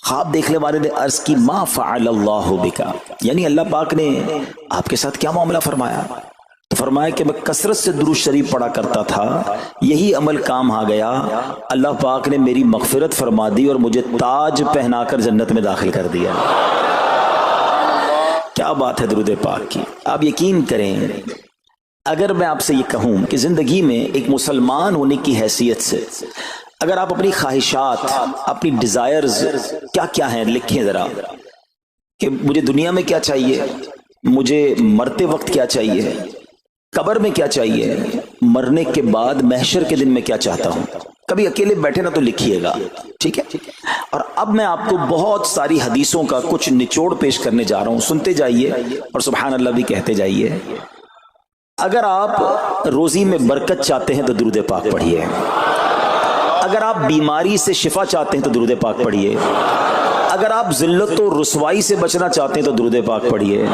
خواب دیکھنے والے نے عرض کی ما فعل اللہ بکا، یعنی اللہ پاک نے آپ کے ساتھ کیا معاملہ فرمایا؟ تو فرمایا کہ میں کثرت سے درود شریف پڑھا کرتا تھا، یہی عمل کام آ گیا، اللہ پاک نے میری مغفرت فرما دی اور مجھے تاج پہنا کر جنت میں داخل کر دیا۔ کیا بات ہے درود پاک کی! آپ یقین کریں، اگر میں آپ سے یہ کہوں کہ زندگی میں ایک مسلمان ہونے کی حیثیت سے اگر آپ اپنی خواہشات، اپنی ڈیزائرز کیا کیا ہیں لکھیں ذرا، کہ مجھے دنیا میں کیا چاہیے، مجھے مرتے وقت کیا چاہیے، قبر میں کیا چاہیے، مرنے کے بعد محشر کے دن میں کیا چاہتا ہوں، کبھی اکیلے بیٹھے نا تو لکھیے گا، ٹھیک ہے؟ اور اب میں آپ کو بہت ساری حدیثوں کا کچھ نچوڑ پیش کرنے جا رہا ہوں، سنتے جائیے اور سبحان اللہ بھی کہتے جائیے۔ اگر آپ روزی میں برکت چاہتے ہیں تو درود پاک پڑھیے، اگر آپ بیماری سے شفا چاہتے ہیں تو درود پاک پڑھیے، اگر آپ ذلت و رسوائی سے بچنا چاہتے ہیں تو درود پاک پڑھیے،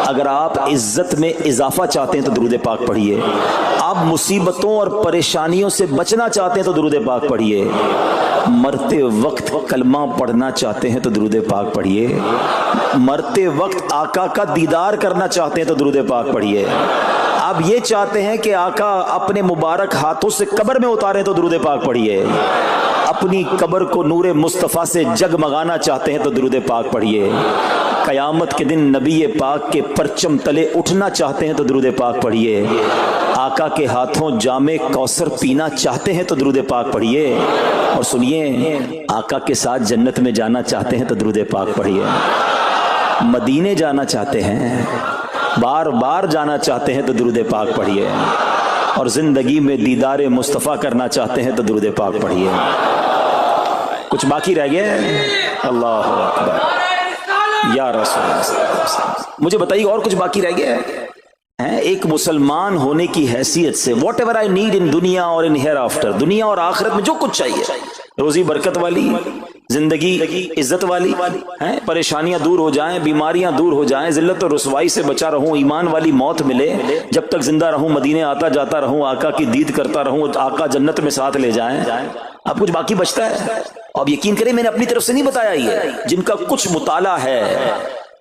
اگر آپ عزت میں اضافہ چاہتے ہیں تو درود پاک پڑھیے، آپ مصیبتوں اور پریشانیوں سے بچنا چاہتے ہیں تو درود پاک پڑھیے، مرتے وقت کلمہ پڑھنا چاہتے ہیں تو درود پاک پڑھیے، مرتے وقت آقا کا دیدار کرنا چاہتے ہیں تو درود پاک پڑھیے، آپ یہ چاہتے ہیں کہ آقا اپنے مبارک ہاتھوں سے قبر میں اتاریں تو درود پاک پڑھیے، اپنی قبر کو نور مصطفیٰ سے جگمگانا چاہتے ہیں تو درود پاک پڑھیے، قیامت کے دن نبی پاک کے پرچم تلے اٹھنا چاہتے ہیں تو درود پاک پڑھیے، آقا کے ہاتھوں جام کوثر پینا چاہتے ہیں تو درود پاک پڑھیے، اور سنیے آقا کے ساتھ جنت میں جانا چاہتے ہیں تو درود پاک پڑھیے، مدینے جانا چاہتے ہیں، بار بار جانا چاہتے ہیں تو درود پاک پڑھیے، اور زندگی میں دیدار مصطفیٰ کرنا چاہتے ہیں تو درود پاک پڑھیے۔ کچھ باقی رہ گیا ہے؟ اللہ اکبر یا رسول اللہ، مجھے بتائیے اور کچھ باقی رہ گیا ہے؟ ایک مسلمان ہونے کی حیثیت سے what ever I need in دنیا اور ان ہیئر آفٹر، دنیا اور آخرت میں جو کچھ چاہیے، روزی برکت والی، زندگی عزت والی، پریشانیاں دور ہو جائیں، بیماریاں دور ہو جائیں، ذلت و رسوائی سے بچا رہوں، ایمان والی موت ملے، جب تک زندہ رہوں مدینے آتا جاتا رہوں، آقا کی دید کرتا رہوں، آقا جنت میں ساتھ لے جائیں۔ اب کچھ باقی بچتا ہے؟ اب یقین کریں میں نے اپنی طرف سے نہیں بتایا، یہ جن کا کچھ مطالعہ ہے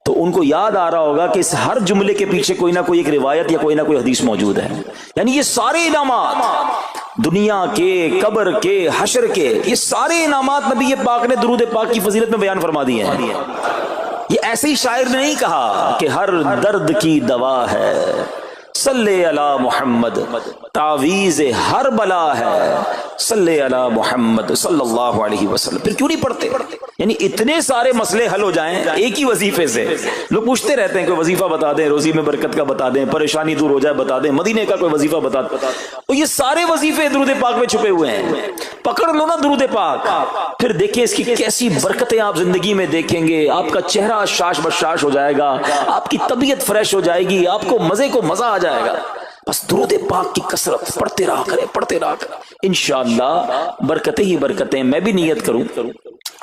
تو ان کو یاد آ رہا ہوگا کہ اس ہر جملے کے پیچھے کوئی نہ کوئی ایک روایت یا کوئی نہ کوئی حدیث موجود ہے، یعنی یہ سارے انعامات دنیا کے، قبر کے، حشر کے، یہ سارے انعامات نبی پاک نے درود پاک کی فضیلت میں بیان فرما دیے ہیں۔ یہ ایسے ہی شاعر نے نہیں کہا کہ ہر درد کی دوا ہے صلی علی محمد، تعویذ ہر بلا ہے صلی علی محمد صلی اللہ علیہ وسلم۔ پھر کیوں نہیں پڑھتے؟ یعنی اتنے سارے مسئلے حل ہو جائیں ایک ہی وظیفے سے۔ لوگ پوچھتے رہتے ہیں کوئی وظیفہ بتا دیں، روزی میں برکت کا بتا دیں، پریشانی دور ہو جائے بتا دیں، مدینے کا کوئی وظیفہ بتا دیں، اور یہ سارے وظیفے درود پاک میں چھپے ہوئے ہیں۔ پکڑ لو نا درود پاک، پھر دیکھیں اس کی کیسی برکتیں آپ زندگی میں دیکھیں گے، آپ کا چہرہ شاش بشاش ہو جائے گا، آپ کی طبیعت فریش ہو جائے گی، آپ کو مزے کو مزہ آ جائے گا۔ بس درود پاک کی کثرت پڑھتے رہا کریں، پڑھتے رہا کریں، انشاءاللہ برکتیں ہی برکتیں۔ میں بھی نیت کروں،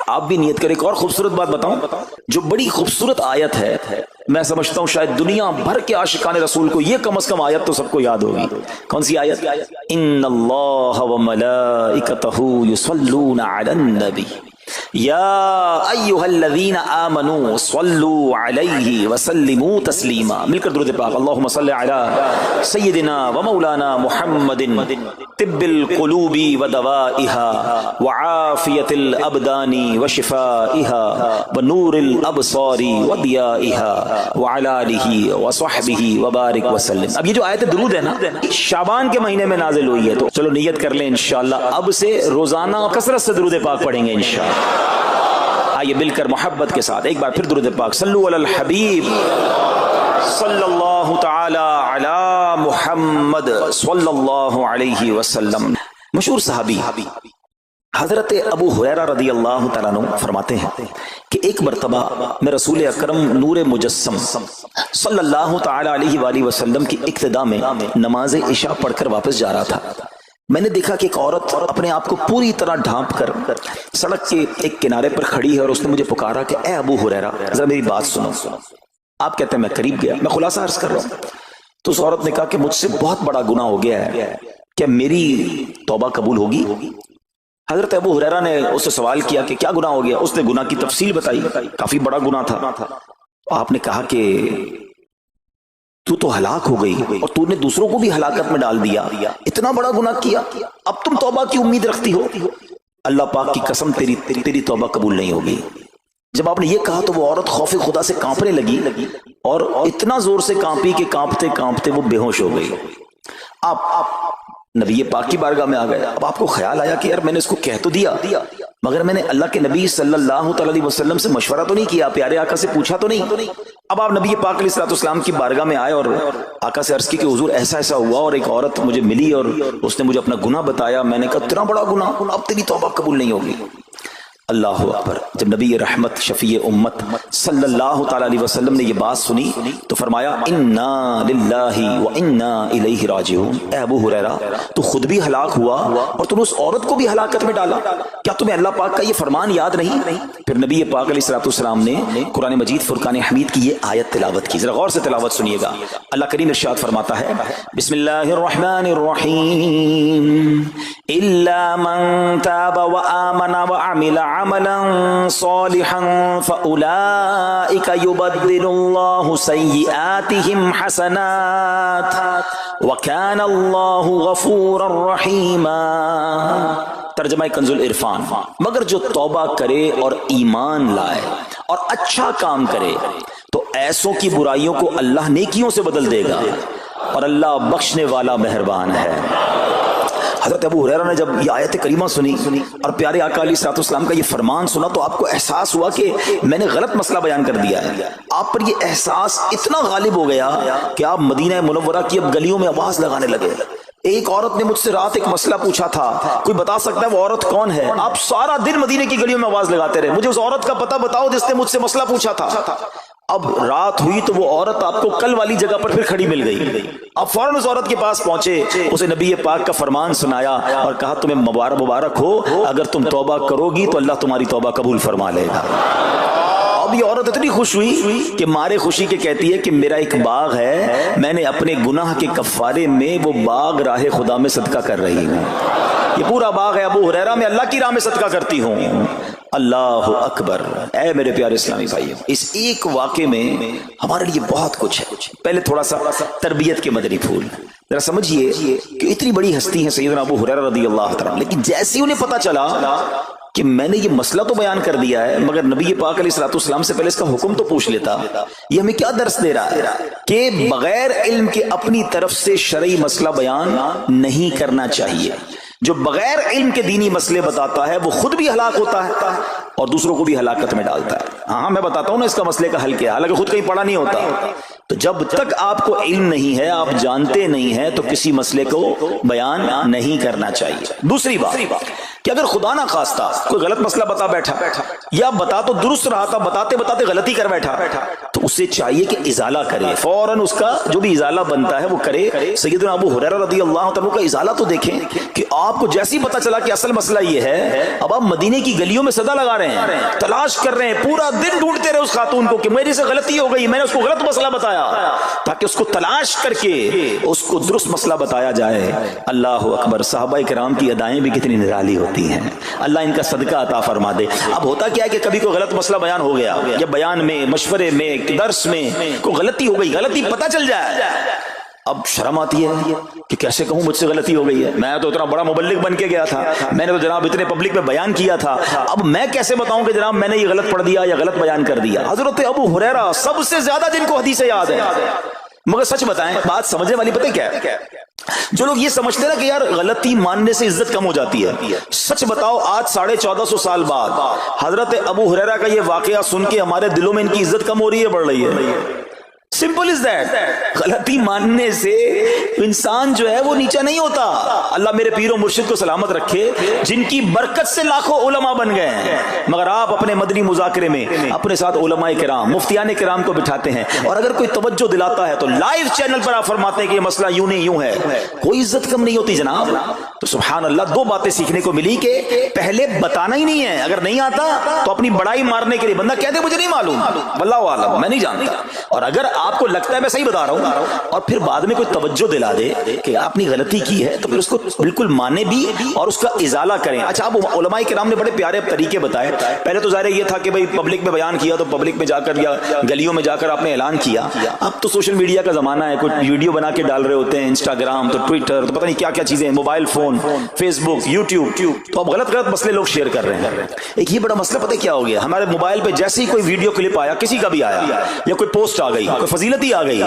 آپ بھی نیت کریں۔ ایک اور خوبصورت بات بتاؤں، جو بڑی خوبصورت آیت ہے، میں سمجھتا ہوں شاید دنیا بھر کے عاشقان رسول کو یہ کم از کم آیت تو سب کو یاد ہوگی۔ کون سی آیت؟ ان اللہ وملائکتہ یصلون علی النبی یا ایھا الذین آمنوا صلوا علیہ وسلموا تسلیما۔ مل کر درود پاک، اللہم صل علی سیدنا ومولانا محمد طب القلوب ودوائها وعافیۃ الابدان وشفائها ونور الابصار وضیائها وعلی آلہ وصحبہ وبارک وسلم۔ اب یہ جو آیت درود ہے نا، شعبان کے مہینے میں نازل ہوئی ہے، تو چلو نیت کر لیں انشاءاللہ اب سے روزانہ کثرت سے درود پاک پڑھیں گے انشاءاللہ۔ آئیے مل کر محبت کے ساتھ ایک بار پھر درود پاک، صلو علی الحبیب صلی اللہ تعالی علی محمد صلی اللہ علیہ وسلم۔ مشہور صحابی حضرت ابو ہریرہ رضی اللہ تعالیٰ عنہ فرماتے ہیں کہ ایک مرتبہ میں رسول اکرم نور مجسم صلی اللہ تعالی علیہ وآلہ وسلم کی اقتداء میں نماز عشاء پڑھ کر واپس جا رہا تھا۔ میں نے دیکھا کہ ایک عورت اپنے آپ کو پوری طرح ڈھانپ کر سڑک کے ایک کنارے پر کھڑی ہے، اور اس نے مجھے پکارا کہ اے ابو ہریرہ ذرا میری بات سنو۔ آپ کہتے ہیں میں قریب گیا، میں خلاصہ عرض کر رہا ہوں، تو اس عورت نے کہا کہ مجھ سے بہت بڑا گناہ ہو گیا ہے، کیا میری توبہ قبول ہوگی؟ حضرت ابو ہریرہ نے اس سے سوال کیا کہ کیا گناہ ہو گیا؟ اس نے گناہ کی تفصیل بتائی، کافی بڑا گناہ تھا۔ آپ نے کہا کہ تو ہلاک ہو گئی اور تو نے دوسروں کو بھی ہلاکت میں ڈال دیا، اتنا بڑا گناہ کیا، اب تم توبہ کی امید رکھتی ہو؟ اللہ پاک کی قسم تیری توبہ قبول نہیں ہوگی۔ جب آپ نے یہ کہا تو وہ عورت خوف خدا سے کانپنے لگی اور اتنا زور سے کانپی کہ کانپتے کانپتے وہ بے ہوش ہو گئی۔ آپ نبی پاک کی بارگاہ میں آ گئے۔ اب آپ کو خیال آیا کہ یار میں نے اس کو کہہ تو دیا، مگر میں نے اللہ کے نبی صلی اللہ علیہ وسلم سے مشورہ تو نہیں کیا، پیارے آقا سے پوچھا تو نہیں۔ اب آپ نبی پاک علیہ السلام کی بارگاہ میں آئے اور آقا سے عرض کی کہ حضور ایسا ایسا ہوا اور ایک عورت مجھے ملی اور اس نے مجھے اپنا گناہ بتایا، میں نے کہا اتنا بڑا گناہ، اب تیری توبہ قبول نہیں ہوگی۔ اللہ اکبر۔ جب نبی رحمت شفیع امت صلی اللہ تعالی علیہ وسلم نے یہ بات سنی تو فرمایا انا للہ و انا الیہ راجعون۔ اے ابو ہریرہ تو خود بھی ہلاک ہوا اور تم نے اس عورت کو بھی ہلاکت میں ڈالا، کیا تمہیں اللہ پاک کا یہ فرمان یاد نہیں؟ پھر نبی پاک علیہ السلام نے قرآن مجید فرقان حمید کی یہ آیت تلاوت کی، ذرا غور سے تلاوت سنیے گا۔ اللہ کریم ارشاد فرماتا ہے بسم اللہ الرحمن الرحیم الا من تاب وآمن وعمل عملا صالحا فأولئك يبدل الله سيئاتهم حسنات وكان الله غفورا رحيما۔ ترجمہ کنز العرفان، مگر جو توبہ کرے اور ایمان لائے اور اچھا کام کرے تو ایسوں کی برائیوں کو اللہ نیکیوں سے بدل دے گا اور اللہ بخشنے والا مہربان ہے۔ حضرت ابو ہریرہ نے جب یہ آیت کریمہ سنی اور پیارے آقا علیہ السلام کا یہ فرمان سنا تو آپ کو احساس ہوا کہ میں نے غلط مسئلہ بیان کر دیا ہے۔ آپ پر یہ احساس اتنا غالب ہو گیا کہ آپ مدینہ منورہ کی اب گلیوں میں آواز لگانے لگے۔ ایک عورت نے مجھ سے رات ایک مسئلہ پوچھا تھا، کوئی بتا سکتا ہے وہ عورت کون ہے؟ آپ سارا دن مدینے کی گلیوں میں آواز لگاتے رہے، مجھے اس عورت کا پتہ بتاؤ جس نے مجھ سے مسئلہ پوچھا تھا۔ اب رات ہوئی تو وہ عورت آپ کو کل والی جگہ پر پھر کھڑی مل گئی۔ آپ فوراً اس عورت کے پاس پہنچے، اسے نبی پاک کا فرمان سنایا اور کہا تمہیں مبارک ہو، اگر تم توبہ کرو گی تو اللہ تمہاری توبہ قبول فرما لے گا۔ اب یہ عورت اتنی خوش ہوئی کہ مارے خوشی کے کہتی ہے کہ میرا ایک باغ ہے، میں نے اپنے گناہ کے کفارے میں وہ باغ راہ خدا میں صدقہ کر رہی ہوں۔ یہ پورا باغ ہے ابو ہریرہ میں اللہ کی راہ میں صدقہ کرتی ہوں۔ اللہ اکبر۔ اے میرے پیارے اسلامی بھائیو، اس ایک واقعے میں ہمارے لیے بہت کچھ ہے۔ پہلے تھوڑا سا تربیت کے مدنی پھول ذرا سمجھیے کہ اتنی بڑی ہستی ہے سیدنا ابو ہریرہ رضی اللہ تعالیٰ، لیکن جیسے انہیں پتا چلا کہ میں نے یہ مسئلہ تو بیان کر دیا ہے مگر نبی پاک علیہ السلام سے پہلے اس کا حکم تو پوچھ لیتا، یہ ہمیں کیا درس دے رہا ہے کہ بغیر علم کے اپنی طرف سے شرعی مسئلہ بیان نہیں کرنا چاہیے۔ جو بغیر علم کے دینی مسئلے بتاتا ہے وہ خود بھی ہلاک ہوتا ہے اور دوسروں کو بھی ہلاکت میں ڈالتا ہے۔ ہاں میں بتاتا ہوں نا اس کا مسئلے کا حل کیا، حالانکہ خود کہیں پڑھا نہیں ہوتا۔ تو جب تک آپ کو علم نہیں ہے، آپ جانتے نہیں ہیں، تو کسی مسئلے کو بیان نہیں کرنا چاہیے۔ دوسری بات کہ اگر خدا نہ خواستہ کوئی غلط مسئلہ بتا بیٹھا یا بتا تو درست رہا تھا، بتاتے بتاتے غلطی کر بیٹھا، تو اسے چاہیے کہ ازالہ کرے، فوراً اس کا جو بھی ازالہ بنتا ہے وہ کرے۔ سیدنا ابو ہریرہ رضی اللہ تعالیٰ کا ازالہ تو دیکھیں کہ آپ کو جیسے ہی پتا چلا کہ اصل مسئلہ یہ ہے، اب آپ مدینے کی گلیوں میں صدا لگا رہے ہیں، تلاش کر رہے ہیں، پورا دن ڈھونڈتے رہے اس خاتون کو کہ میری سے غلطی ہو گئی، میں نے اس کو غلط مسئلہ بتایا، تاکہ اس کو تلاش کر کے اس کو درست مسئلہ بتایا جائے۔ اللہ اکبر۔ صحابہ کرام کی ادائیں بھی کتنی نرالی ہوتی ہیں، اللہ ان کا صدقہ عطا فرما دے۔ اب ہوتا کیا ہے کہ کبھی کوئی غلط مسئلہ بیان ہو گیا یا بیان میں، مشورے میں، درس میں کوئی غلطی ہو گئی، غلطی پتہ چل جائے، اب شرم آتی ہے کہ کیسے کہوں مجھ سے غلطی ہو گئی ہے، میں تو اتنا بڑا مبلغ بن کے گیا تھا، میں نے تو جناب اتنے پبلک میں بیان کیا تھا، اب میں کیسے بتاؤں کہ جناب میں نے یہ غلط پڑھ دیا یا غلط بیان کر دیا۔ حضرت ابو ہریرہ سب سے زیادہ جن کو حدیثیں یاد ہے، مگر سچ بتائیں بات سمجھنے والی پتہ کیا ہے؟ جو لوگ یہ سمجھتے ہیں نا کہ یار غلطی ماننے سے عزت کم ہو جاتی ہے، سچ بتاؤ آج 1450 سال بعد حضرت ابو ہریرہ کا یہ واقعہ سن کے ہمارے دلوں میں ان کی عزت کم ہو رہی ہے، بڑھ رہی ہے؟ Simple is that. غلطی ماننے سے انسان جو ہے وہ نیچا نہیں ہوتا۔ اللہ میرے پیر و مرشد کو سلامت رکھے، جن کی برکت سے لاکھوں علماء بن گئے ہیں، مگر آپ اپنے مدنی مذاکرے میں اپنے ساتھ علماء کرام، مفتیان کرام کو بٹھاتے ہیں، اور اگر کوئی توجہ دلاتا ہے تو لائیو چینل پر آپ فرماتے ہیں کہ یہ مسئلہ یوں نہیں یوں ہے، کوئی عزت کم نہیں ہوتی جناب۔ تو سبحان اللہ، دو باتیں سیکھنے کو ملی کہ پہلے بتانا ہی نہیں ہے، اگر نہیں آتا تو اپنی بڑائی مارنے کے لیے بندہ کہتے مجھے نہیں معلوم، واللہ اعلم میں نہیں جانتا، اور اگر آپ کو لگتا ہے میں صحیح بتا رہا ہوں اور پھر بعد میں کوئی توجہ دلا دے کہ آپ نے غلطی کی ہے تو پھر اس کو بالکل مانے بھی اور اس کا ازالہ کریں. اچھا اب علماء کرام نے بڑے پیارے طریقے بتائے. پہلے تو ظاہر یہ تھا کہ بھائی پبلک میں بیان کیا تو پبلک میں جا کر یا گلیوں میں جا کر آپ نے اعلان کیا. اب تو سوشل میڈیا کا زمانہ ہے, کچھ ویڈیو بنا کے ڈال رہے ہوتے ہیں, انسٹاگرام تو ٹویٹر تو پتہ نہیں کیا کیا چیزیں, موبائل فون, فیس بک, یوٹیوب, تو اب غلط غلط مسئلے لوگ شیئر کر رہے ہیں. ایک یہ بڑا مسئلہ پتہ کیا ہو گیا, ہمارے موبائل پہ جیسے ہی کوئی ویڈیو کلپ آیا, کسی کا بھی آیا یا کوئی پوسٹ آ گئی, کوئی فضیلت ہی آ گئی,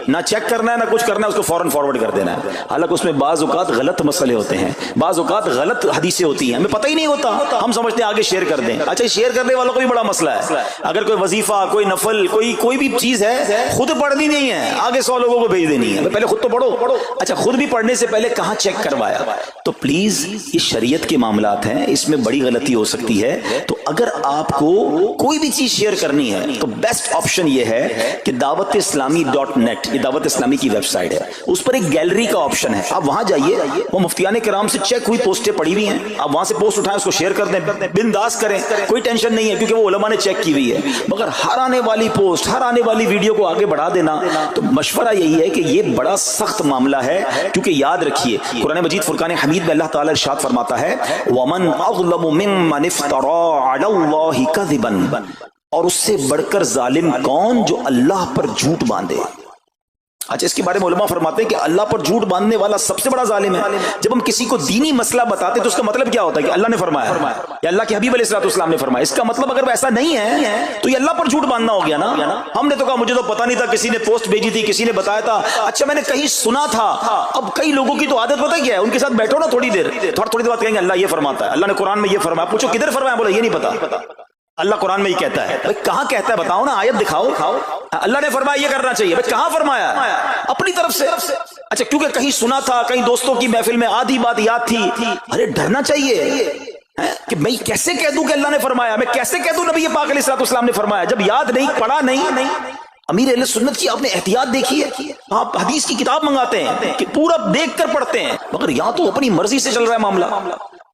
نہ چیک کرنا ہے نہ کچھ کرنا ہے, اس کو فوراً فارورڈ کر دینا ہے. حالانکہ اس میں بعض اوقات غلط مسئلے ہوتے ہیں, بعض اوقات غلط حدیثیں ہوتی ہیں, ہمیں پتہ ہی نہیں ہوتا, ہم سمجھتے ہیں آگے شیئر کر دیں. اچھا شیئر کرنے والوں کو بھی بڑا مسئلہ ہے. اگر کوئی وظیفہ, کوئی نفل, کوئی بھی چیز ہے, خود پڑھنی نہیں ہے, آگے 100 لوگوں کو بھیج دینی ہے, پہلے خود تو پڑھو. اچھا خود بھی پڑھنے سے پہلے کہاں چیک کروایا؟ تو پلیز یہ شریعت کے معاملات ہیں, اس میں بڑی غلطی ہو سکتی ہے. تو اگر آپ کو کوئی بھی چیز شیئر کرنی ہے تو بیسٹ آپشن یہ ہے کہ دعوت اسلامی .net, یہ دعوت اسلامی کی ویب سائٹ ہے, اس پر ایک گیلری کا آپشن ہے. آپ وہاں جائیے, وہ مفتیان کرام سے چیک ہوئی پوسٹیں پڑی ہوئی ہیں, آپ وہاں سے پوسٹ اٹھائیں, اس کو شیئر کر دیں, بنداز کریں, کوئی ٹینشن نہیں ہے کیونکہ وہ علماء نے چیک کی ہوئی ہے. مگر ہر آنے والی پوسٹ, ہر آنے والی ویڈیو کو آگے بڑھا دینا, تو مشورہ یہی ہے کہ یہ بڑا سخت معاملہ ہے. کیونکہ یاد رکھیے قرآن مجید فرقان حمید میں اللہ تعالی ارشاد فرماتا ہے وَمَنْ أَظْلَمُ مِمَّنِ افْتَرَىٰ عَلَى اللَّهِ كَذِبًا, اور اس سے بڑھ کر ظالم کون جو اللہ پر جھوٹ باندھے. اچھا اس کے بارے میں علماء فرماتے ہیں کہ اللہ پر جھوٹ باندھنے والا سب سے بڑا ظالم ہے. جب ہم کسی کو دینی مسئلہ بتاتے تو اس کا مطلب کیا ہوتا ہے کہ اللہ نے فرمایا یا اللہ کے حبیب علیہ السلام نے فرمایا. اس کا مطلب اگر ایسا نہیں ہے تو یہ اللہ پر جھوٹ باندھنا ہو گیا نا. ہم نے تو کہا مجھے تو پتہ نہیں تھا, کسی نے پوسٹ بھیجی تھی, کسی نے بتایا تھا, اچھا میں نے کہیں سنا تھا. اب کئی لوگوں کی تو عادت پتہ کیا ہے, ان کے ساتھ بیٹھو نا تھوڑی دیر بعد کہیں گے اللہ یہ فرماتا ہے, اللہ نے قرآن میں یہ فرمایا. پوچھو کدھر فرمایا, بولا یہ نہیں پتا, اللہ قرآن میں یہ کہتا ہے. کہاں کہتا ہے بتاؤ نا, آیت دکھاؤ. اللہ نے فرمایا یہ کرنا چاہیے, کہاں فرمایا؟ اپنی طرف سے. اچھا کیونکہ کہیں سنا تھا, کہیں دوستوں کی محفل میں آدھی بات یاد تھی. ارے ڈرنا چاہیے کہ میں کیسے کہہ دوں کہ اللہ نے فرمایا, میں کیسے کہہ دوں نبی پاک علیہ السلام نے فرمایا, جب یاد نہیں, پڑھا نہیں. امیر اہل سنت کی آپ نے احتیاط دیکھی ہے, آپ حدیث کی کتاب منگاتے ہیں کہ پورا دیکھ کر پڑھتے ہیں, مگر یہاں تو اپنی مرضی سے چل رہا ہے معاملہ.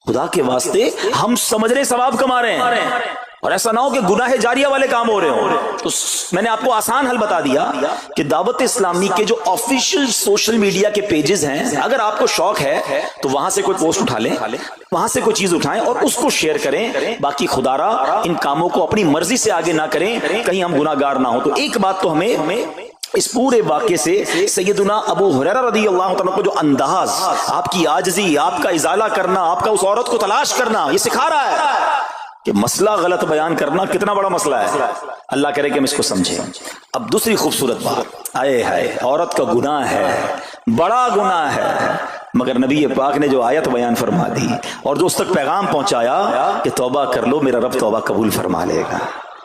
خدا کے واسطے ہم سمجھ رہے ثواب کما رہے ہیں, اور ایسا نہ ہو کہ گناہ جاریہ والے کام ہو رہے ہوں. تو میں نے آپ کو آسان حل بتا دیا کہ دعوت اسلامی کے جو آفیشیل سوشل میڈیا کے پیجز ہیں, اگر آپ کو شوق ہے تو وہاں سے کوئی پوسٹ اٹھا لیں, وہاں سے کوئی چیز اٹھائیں اور اس کو شیئر کریں. باقی خدا را ان کاموں کو اپنی مرضی سے آگے نہ کریں, کہیں ہم گناہ گار نہ ہوں. تو ایک بات تو ہمیں اس پورے واقعے سے سیدنا ابو ہریرہ رضی اللہ تعالیٰ کو جو انداز, آپ کی عاجزی, آپ کا ازالہ کرنا, آپ کا اس عورت کو تلاش کرنا, یہ سکھا رہا ہے کہ مسئلہ غلط بیان کرنا کتنا بڑا مسئلہ ہے. اللہ کرے کہ ہم اس کو سمجھیں. اب دوسری خوبصورت بات, آئے ہائے عورت کا گناہ ہے, بڑا گناہ ہے, مگر نبی پاک نے جو آیت بیان فرما دی اور جو اس تک پیغام پہنچایا کہ توبہ کر لو, میرا رب توبہ قبول فرما لے گا.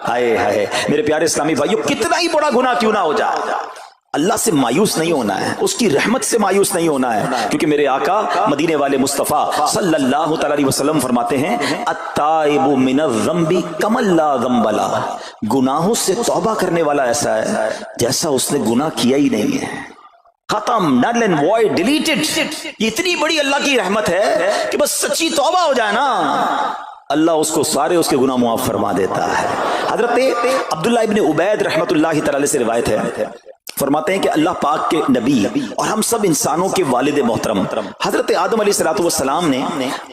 آئے ہائے میرے پیارے اسلامی بھائیو, کتنا ہی بڑا گناہ کیوں نہ ہو جائے, اللہ سے مایوس نہیں ہونا ہے, اس کی رحمت سے مایوس نہیں ہونا ہے. کیونکہ میرے آقا مدینے والے مصطفیٰ صلی اللہ تعالی علیہ وسلم فرماتے ہیں التائب من الذنب کمن لا ذنب لہ, گناہوں سے توبہ کرنے والا ایسا ہے جیسا اس نے گناہ کیا ہی نہیں ہے. ختم, نل اینڈ وائڈ, ڈیلیٹڈ. یہ اتنی بڑی اللہ کی رحمت ہے کہ بس سچی توبہ ہو جائے نا, اللہ اس کو سارے اس کے گناہ معاف فرما دیتا ہے. حضرت عبداللہ ابن عبید رحمت اللہ تعالی سے روایت ہے, فرماتے ہیں کہ اللہ پاک کے نبی اور ہم سب انسانوں کے والد محترم حضرت آدم علیہ السلام نے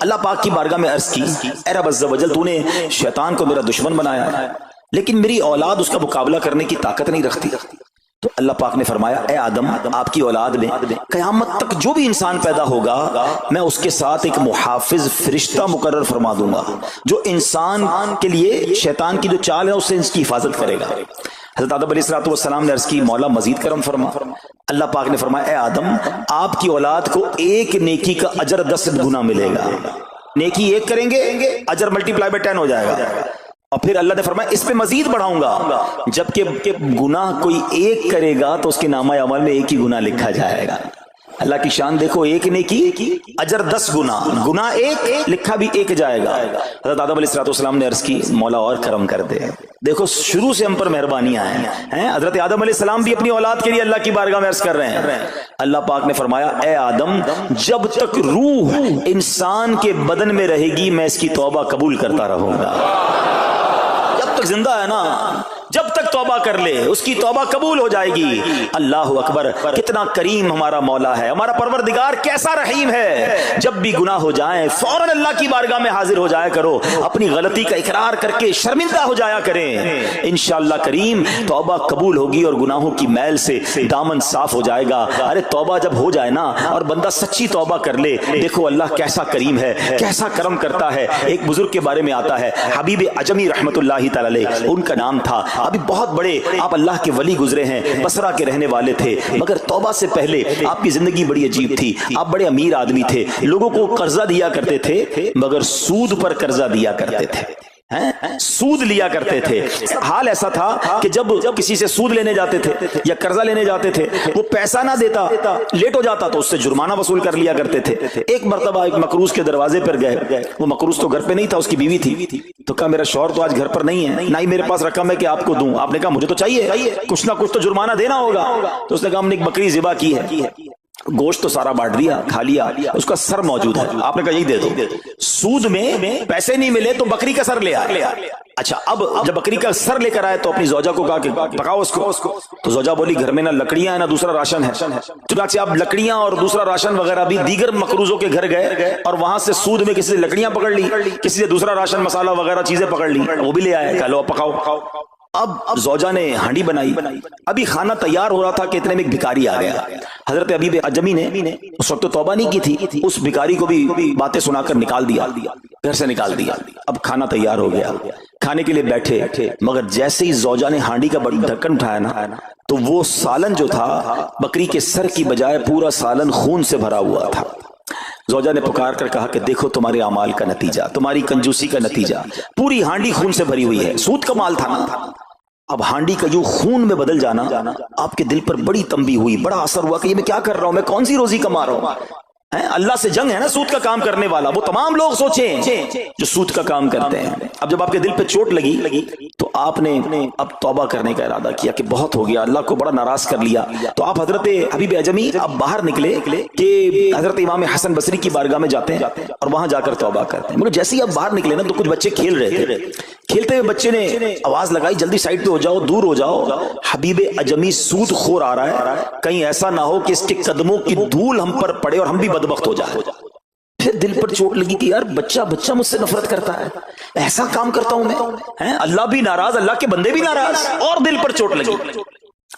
اللہ پاک کی بارگاہ میں عرض کی, اے رب عز و جل, تو نے شیطان کو میرا دشمن بنایا ہے, لیکن میری اولاد اس کا مقابلہ کرنے کی طاقت نہیں رکھتی. تو اللہ پاک نے فرمایا اے آدم, آپ کی اولاد میں قیامت تک جو بھی انسان پیدا ہوگا میں اس کے ساتھ ایک محافظ فرشتہ مقرر فرما دوں گا جو انسان کے لیے شیطان کی جو چال ہے اس سے اس کی حفاظت کرے گا. حضرت آدم علیہ السلام نے عرض کی مولا مزید کرم فرما. اللہ پاک نے فرمایا اے آدم, آپ کی اولاد کو ایک نیکی کا اجر 10 گنا ملے گا. نیکی ایک کریں گے اجر ملٹی پلائی بائی 10 ہو جائے گا. اور پھر اللہ نے فرمایا اس پہ مزید بڑھاؤں گا, جبکہ گناہ کوئی ایک کرے گا تو اس کے نامہ عمل میں ایک ہی گناہ لکھا جائے گا. اللہ کی شان دیکھو, ایک نیکی اجر 10 گنا, گناہ ایک لکھا بھی ایک جائے گا. حضرت آدم علیہ السلام نے عرض کی مولا اور کرم کر دے. دیکھو شروع سے ہم پر مہربانیاں ہیں. حضرت آدم علیہ السلام بھی اپنی اولاد کے لیے اللہ کی بارگاہ میں عرض کر رہے ہیں. اللہ پاک نے فرمایا اے آدم, جب تک روح انسان کے بدن میں رہے گی میں اس کی توبہ قبول کرتا رہوں گا. جب تک زندہ ہے نا, جب تک توبہ کر لے اس کی توبہ قبول ہو جائے گی۔ اللہ اکبر، کتنا کریم ہمارا مولا ہے، ہمارا پروردگار کیسا رحیم ہے۔ جب بھی گناہ ہو جائیں فوراً اللہ کی بارگاہ میں حاضر ہو جایا کرو، اپنی غلطی کا اقرار کر کے شرمندہ ہو جایا کریں، انشاءاللہ کریم توبہ قبول ہوگی اور گناہوں کی میل سے دامن صاف ہو جائے گا۔ ارے توبہ جب ہو جائے نا اور بندہ سچی توبہ کر لے، دیکھو اللہ کیسا کریم ہے، کیسا کرم کرتا ہے۔ ایک بزرگ کے بارے میں آتا ہے حبیب عجمی رحمت اللہ تعالی علیہ، ان کا نام تھا، ابھی بہت بڑے آپ اللہ کے ولی گزرے ہیں، بصرہ کے رہنے والے تھے، مگر توبہ سے پہلے آپ کی زندگی بڑی عجیب تھی۔ آپ بڑے امیر آدمی تھے، لوگوں کو قرضہ دیا کرتے تھے مگر سود پر قرضہ دیا کرتے تھے، سود لیا کرتے تھے۔ حال ایسا تھا کہ جب کسی سے سود لینے جاتے تھے یا قرضہ لینے جاتے تھے، وہ پیسہ نہ دیتا، لیٹ ہو جاتا تو اس سے جرمانہ وصول کر لیا کرتے تھے۔ ایک مرتبہ ایک مقروض کے دروازے پر گئے، وہ مقروض تو گھر پہ نہیں تھا، اس کی بیوی تھی، تو کہا میرا شوہر تو آج گھر پر نہیں ہے، نہ ہی میرے پاس رقم ہے کہ آپ کو دوں۔ آپ نے کہا مجھے تو چاہیے، کچھ نہ کچھ تو جرمانہ دینا ہوگا۔ تو اس نے کہا ہم نے ایک بکری ذبح کی ہے، گوشت تو سارا بانٹ دیا، کھا لیا، اس کا سر موجود ہے، آپ نے کہا یہی دے دو۔ سود میں پیسے نہیں ملے تو بکری کا سر لے آیا۔ اچھا اب جب بکری کا سر لے کر آئے تو اپنی زوجہ کو کہا کہ پکاؤ اس کو، تو زوجہ بولی گھر میں نہ لکڑیاں ہیں نہ دوسرا راشن ہے۔ چنانچہ اب لکڑیاں اور دوسرا راشن وغیرہ بھی دیگر مقروضوں کے گھر گئے اور وہاں سے سود میں کسی سے لکڑیاں پکڑ لی، کسی سے دوسرا راشن مسالہ وغیرہ چیزیں پکڑ لی، وہ بھی لے آئے، کہا لو پکاؤ۔ اب زوجہ نے ہانڈی بنائی، ابھی کھانا تیار ہو رہا تھا کہ اتنے میں ایک بھکاری آ گیا۔ حضرت حبیب عجمی نے اس وقت تو توبہ نہیں کی تھی، اس بھکاری کو بھی باتیں سنا کر نکال دیا، گھر سے نکال دیا۔ اب کھانا تیار ہو گیا، کھانے کے لیے بیٹھے، مگر جیسے ہی زوجہ نے ہانڈی کا ڈھکن اٹھایا نا تو وہ سالن جو تھا بکری کے سر کی بجائے پورا سالن خون سے بھرا ہوا تھا۔ زوجہ نے پکار کر کہا کہ دیکھو تمہارے اعمال کا نتیجہ، تمہاری کنجوسی کا نتیجہ، پوری ہانڈی خون سے بھری ہوئی ہے، سود کا مال تھا نا۔ اب ہانڈی کا یوں خون میں بدل جانا آپ کے دل پر بڑی تنبیہ ہوئی، بڑا اثر ہوا کہ یہ میں کیا کر رہا ہوں، میں کون سی روزی کما رہا ہوں۔ اللہ سے جنگ ہے نا سود کا کام کرنے والا، وہ تمام لوگ سوچیں جو سود کا کام کرتے ہیں۔ اب جب آپ کے دل پہ چوٹ لگی تو آپ نے اب توبہ کرنے کا ارادہ کیا کہ بہت ہو گیا، اللہ کو بڑا ناراض کر لیا۔ تو آپ حضرت حبیب عجمی اب باہر نکلے کہ حضرت امام حسن بصری کی بارگاہ میں جاتے ہیں اور وہاں جا کر توبہ کرتے ہیں۔ مگر جیسے ہی اب باہر نکلے نا تو کچھ بچے کھیل رہے تھے، کھیلتے ہوئے بچے نے آواز لگائی جلدی سائڈ پہ ہو جاؤ، دور ہو جاؤ، حبیب عجمی سود خور آ رہا ہے، کہیں ایسا نہ ہو کہ اس کے قدموں کی دھول ہم پر پڑے اور ہم بھی بدبخت ہو جائے۔ پھر دل پر چوٹ لگی کہ یار بچہ مجھ سے نفرت کرتا ہے، ایسا کام کرتا ہوں میں، اللہ بھی ناراض، اللہ کے بندے بھی ناراض، اور دل پر چوٹ لگی۔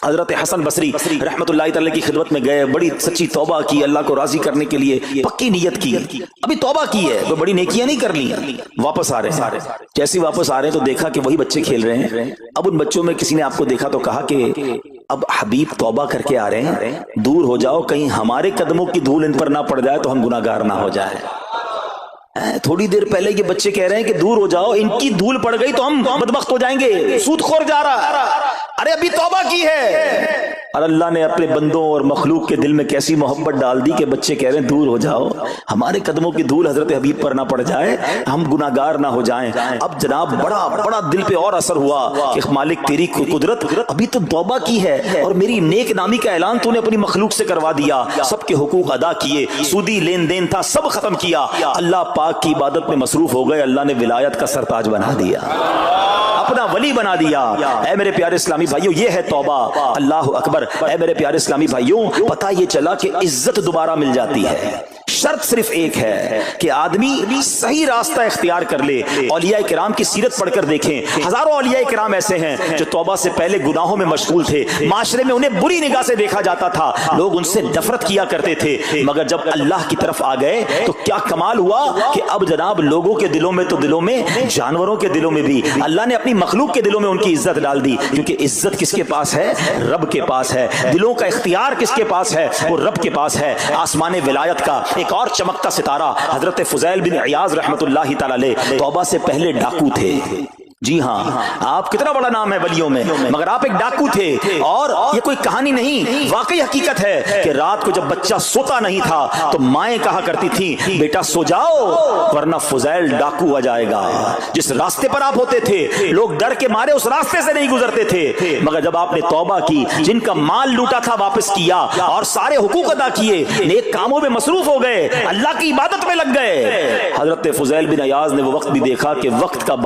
حضرت حسن بصری رحمت اللہ تعالی کی خدمت میں گئے، بڑی سچی توبہ کی، اللہ کو راضی کرنے کے لیے پکی نیت کی، ابھی توبہ کی ہے، وہ بڑی نیکیاں نہیں کر لی، واپس آ رہے ہیں۔ جیسے واپس آ رہے ہیں تو دیکھا کہ وہی بچے کھیل رہے ہیں۔ اب ان بچوں میں کسی نے آپ کو دیکھا تو کہا کہ اب حبیب توبہ کر کے آ رہے ہیں، دور ہو جاؤ، کہیں ہمارے قدموں کی دھول ان پر نہ پڑ جائے تو ہم گناہگار نہ ہو جائیں۔ تھوڑی دیر پہلے یہ بچے کہہ رہے ہیں کہ دور ہو جاؤ، ان کی دھول پڑ گئی تو ہم بدبخت ہو جائیں گے، سود خور جا رہا، ارے ابھی توبہ کی ہے۔ اور اللہ نے اپنے بندوں اور مخلوق کے دل میں کیسی محبت ڈال دی کہ بچے کہہ رہے ہیں دور ہو جاؤ، ہمارے قدموں کی دھول حضرت حبیب پر نہ پڑ جائے، ہم گناہگار نہ ہو جائیں۔ اب جناب بڑا دل پہ اور اثر ہوا کہ مالک تیری قدرت، ابھی تو توبہ کی ہے اور میری نیک نامی کا اعلان تو نے اپنی مخلوق سے کروا دیا، سب کے حقوق ادا کیے، سودی لین دین تھا سب ختم کیا، اللہ پاک کی عبادت میں مصروف ہو گئے، اللہ نے ولایت کا سرتاج بنا دیا، اپنا ولی بنا دیا۔ اے میرے پیارے اسلامی بھائیوں، یہ ہے توبہ، اللہ اکبر۔ اے میرے پیارے اسلامی بھائیوں، پتہ یہ چلا کہ عزت دوبارہ مل جاتی ہے، شرط صرف ایک ہے کہ آدمی صحیح راستہ اختیار کر لے۔ اولیاء کرام کی سیرت پڑھ کر دیکھیں، ہزاروں اولیاء کرام ایسے ہیں جو توبہ سے پہلے گناہوں میں مشغول تھے، معاشرے میں انہیں بری نگاہ سے دیکھا جاتا تھا، لوگ ان سے نفرت کیا کرتے تھے، مگر جب اللہ کی طرف آ گئے تو کیا کمال ہوا کہ اب جناب لوگوں کے دلوں میں تو دلوں میں، جانوروں کے دلوں میں بھی اللہ نے اپنی مخلوق کے دلوں میں ان کی عزت ڈال دی، کیونکہ عزت کس کے پاس ہے؟ رب کے پاس ہے۔ دلوں کا اختیار کس کے پاس ہے؟ وہ رب کے پاس ہے۔ آسمان ولایت کا ایک اور چمکتا ستارہ حضرت فضیل بن عیاض رحمت اللہ تعالی علیہ توبہ سے پہلے ڈاکو تھے۔ جی ہاں، آپ کتنا بڑا نام ہے ولیوں میں، مگر آپ ایک ڈاکو تھے، اور یہ کوئی کہانی نہیں، واقعی حقیقت ہے کہ رات کو جب بچہ سوتا نہیں تھا تو مائیں کہا کرتی تھیں بیٹا سو جاؤ ورنہ فضیل ڈاکو آ جائے گا۔ جس راستے پر آپ ہوتے تھے لوگ ڈر کے مارے اس راستے سے نہیں گزرتے تھے، مگر جب آپ نے توبہ کی، جن کا مال لوٹا تھا واپس کیا اور سارے حقوق ادا کیے، نیک کاموں میں مصروف ہو گئے، اللہ کی عبادت میں لگ گئے، حضرت فضیل بن عیاض نے وہ وقت بھی دیکھا کہ وقت کا